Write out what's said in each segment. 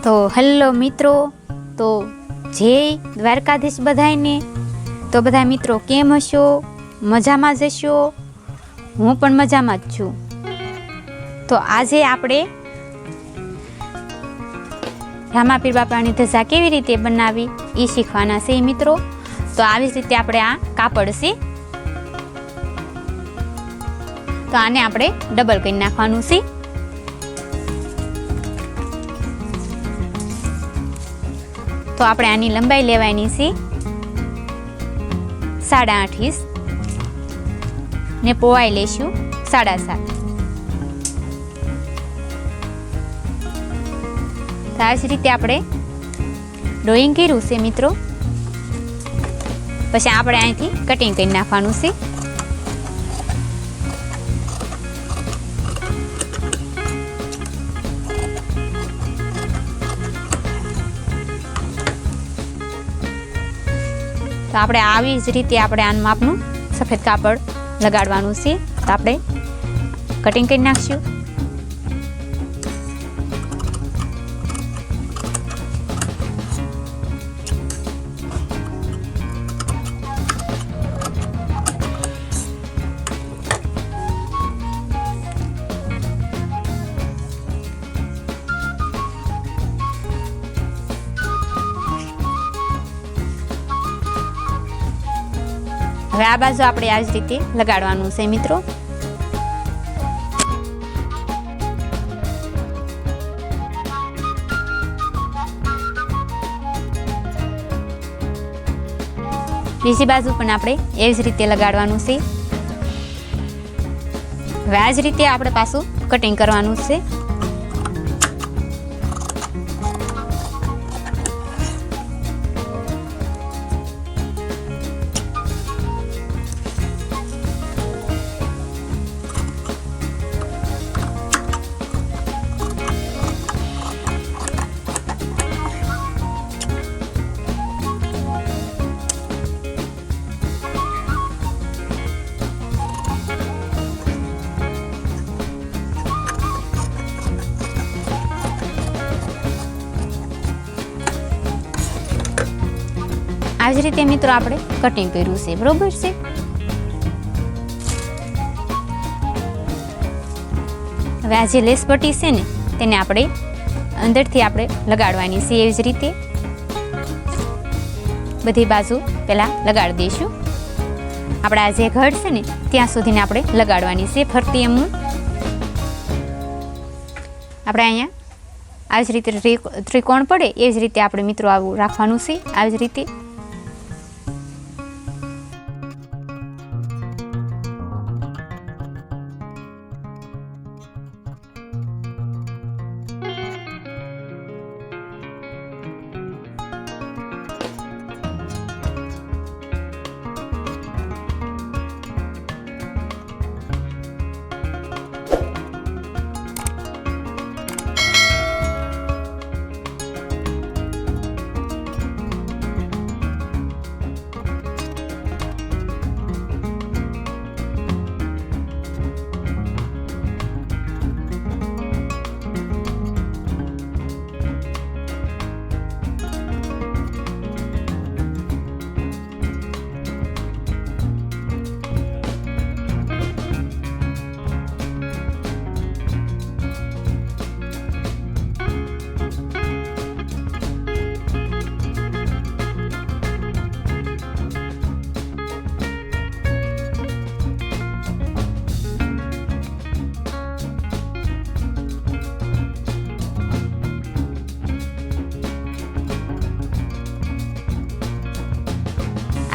તો હેલો મિત્રો, તો જય દ્વારકાધીશ બધાયને। તો બધા મિત્રો કેમ હશો? મજામાં જ હશો? હું પણ મજામાં જ છું। તો આજે આપણે રામાપીર બાપાની ધજા કેવી રીતે બનાવી એ શીખવાના છે મિત્રો। તો આવી જ રીતે આપણે આ કાપડ છે તો આને આપણે ડબલ કરી નાખવાનું છે। તો આપણે આની લંબાઈ લેવાની છે 8.5 ઇંચ ને પહોળાઈ લેશું 7.5। તો આ જ રીતે આપણે ડ્રોઈંગ કર્યું છે મિત્રો। પછી આપણે અહીંથી કટિંગ કરી નાખવાનું છે। તો આપણે આવી જ રીતે આપણે આનું માપનું સફેદ કાપડ લગાડવાનું છે। તો આપણે કટિંગ કરી નાખશું। હવે આ બાજુ આપણે આ જ રીતે લગાડવાનું છે મિત્રો। બીજી બાજુ પણ આપણે એ જ રીતે લગાડવાનું છે। હવે આ જ રીતે આપણે પાછું કટિંગ કરવાનું છે। આવી જ રીતે મિત્રો આપણે કટિંગ કર્યું છે, બરોબર છે। હવે આ જે લેસ પટ્ટી છે ને તેને આપણે અંદરથી આપણે લગાડવાની છે। એવી જ રીતે બધી બાજુ પહેલા લગાડી દઈશું। આપણે આ જે ઘડ છે ને ત્યાં સુધીને આપણે લગાડવાની છે ફરતી એમ। આપણે અહીંયા આવી જ રીતે ત્રિકોણ પડે એ જ રીતે આપણે મિત્રો આવું રાખવાનું છે, આવી જ રીતે।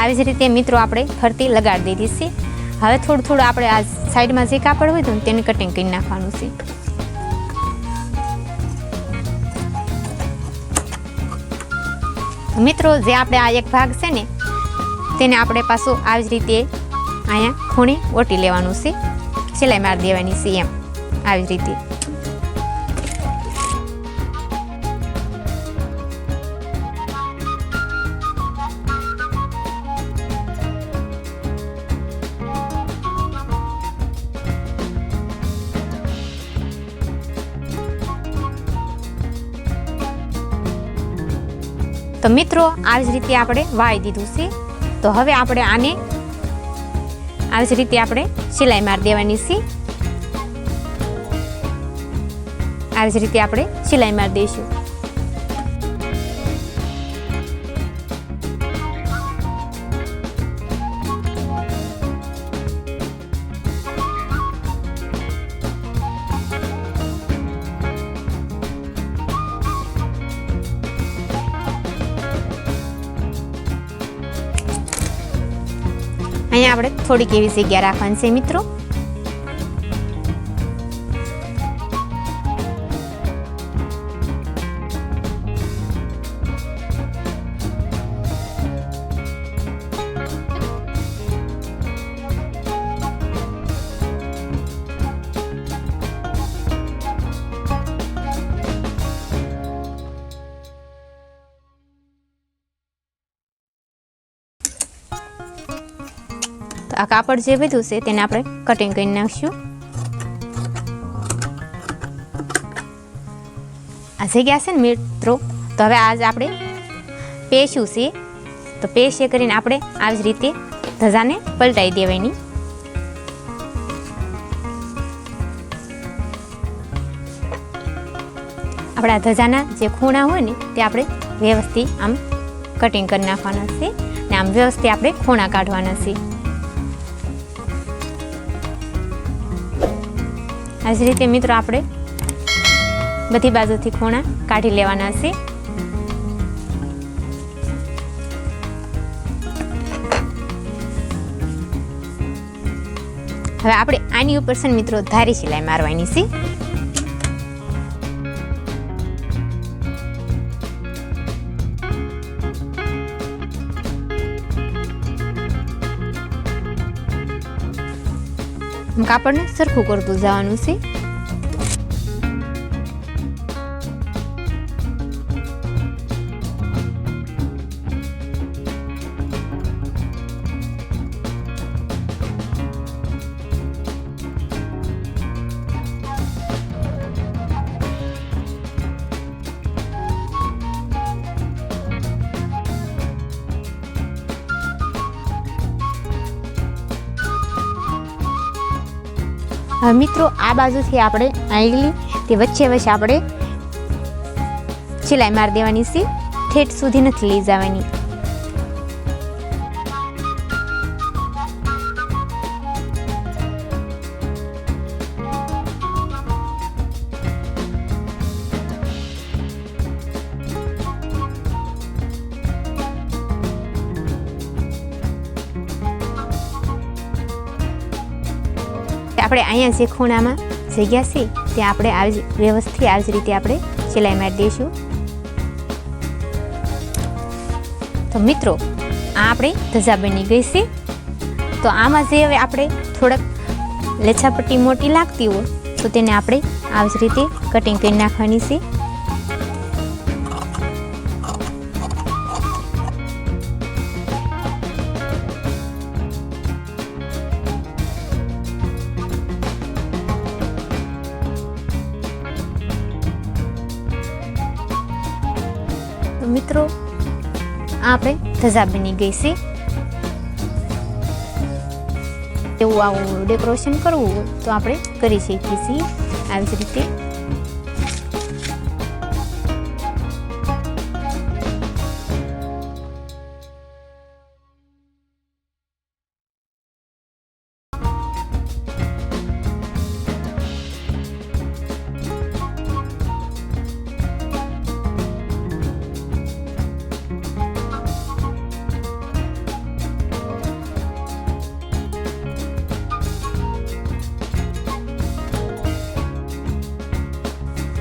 આવી જ રીતે મિત્રો આપણે ફરતી લગાડી દીધી છે। હવે થોડું થોડું આપણે આ સાઈડમાં જે કાપડ હોય તો તેને કટિંગ કરી નાખવાનું છે। મિત્રો જે આપણે આ એક ભાગ છે ને તેને આપણે પાછું આવી જ રીતે અહીંયા ખૂણે ઓટી લેવાનું છે, સિલાઈ મારી દેવાની છે એમ આવી જ રીતે। તો મિત્રો આવી જ રીતે આપણે વાળી દીધું છે. તો હવે આપણે આને આવી જ રીતે આપણે સિલાઈ મારી દેવાની છે. આવી જ રીતે આપણે સિલાઈ મારી દઈશું. અહીંયા આપણે થોડીક એવી જગ્યા રાખવાની છે મિત્રો. આ કાપડ જે વધ્યું છે તેને આપણે કટિંગ કરી નાખશું. આ જગ્યા છે ને મિત્રો, તો હવે આજ આપણે પેશું છે. તો પેશ એ કરીને આપણે આવી જ રીતે ધજાને પલટાઈ દેવાની. આપણા ધજાના જે ખૂણા હોય ને તે આપણે વ્યવસ્થિત આમ કટિંગ કરી નાખવાના છે ને આમ વ્યવસ્થિત આપણે ખૂણા કાઢવાના છે. આ જ રીતે મિત્રો આપણે બધી બાજુથી ખૂણા કાઢી લેવાના છે. હવે આપણે આની ઉપર છે મિત્રો ધારી સિલાઈ મારવાની છે. કાપડને સરખું કરતું જવાનું છે. હવે મિત્રો આ બાજુથી આપણે આંગળી તે વચ્ચે આપણે સિલાઈ મારી દેવાની છે. ઠેઠ સુધી નથી લઈ જવાની. આપણે અહીંયા જે ખૂણામાં જગ્યા છે ત્યાં આપણે આવી વ્યવસ્થિત આવી જ રીતે આપણે સિલાઈ મારી દઈશું. તો મિત્રો આ આપણે ધજા બની ગઈ છે. તો આમાં જે હવે આપણે થોડાક લેછાપટ્ટી મોટી લાગતી હોય તો તેને આપણે આવી જ રીતે કટિંગ કરી નાખવાની છે. મિત્રો આપણે ધજા બની ગઈ છે. એવું આવું ડેકોરેશન કરવું હોય તો આપણે કરી શકીએ છીએ આવી જ રીતે.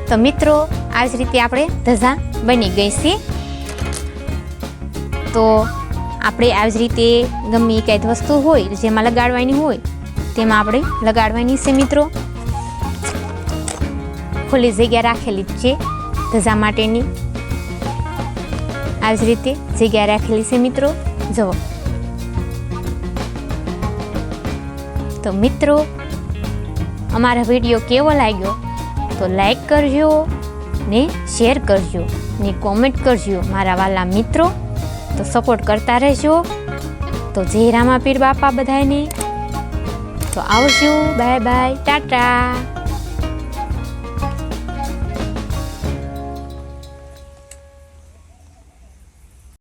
તો મિત્રો આવી જ રીતે આપણે ધજા બની ગઈ છે. તો આપણે આવી જ રીતે ગમે કંઈ વસ્તુ હોય જેમાં લગાડવાની હોય તેમાં આપણે લગાડવાની છે મિત્રો. ખુલ્લી જગ્યા રાખેલી જ છે ધજા માટેની. આવી જ રીતે જગ્યા રાખેલી છે મિત્રો. જુઓ તો મિત્રો અમારો વિડીયો કેવો લાગ્યો તો લાઈક કરજો, ને શેર કરજો ને કોમેન્ટ કરજો મારા વાલા મિત્રો. તો સપોર્ટ કરતા રહેજો. તો જય રામાપીર બાપા બધાને. તો આવજો, બાય બાય, ટાટા.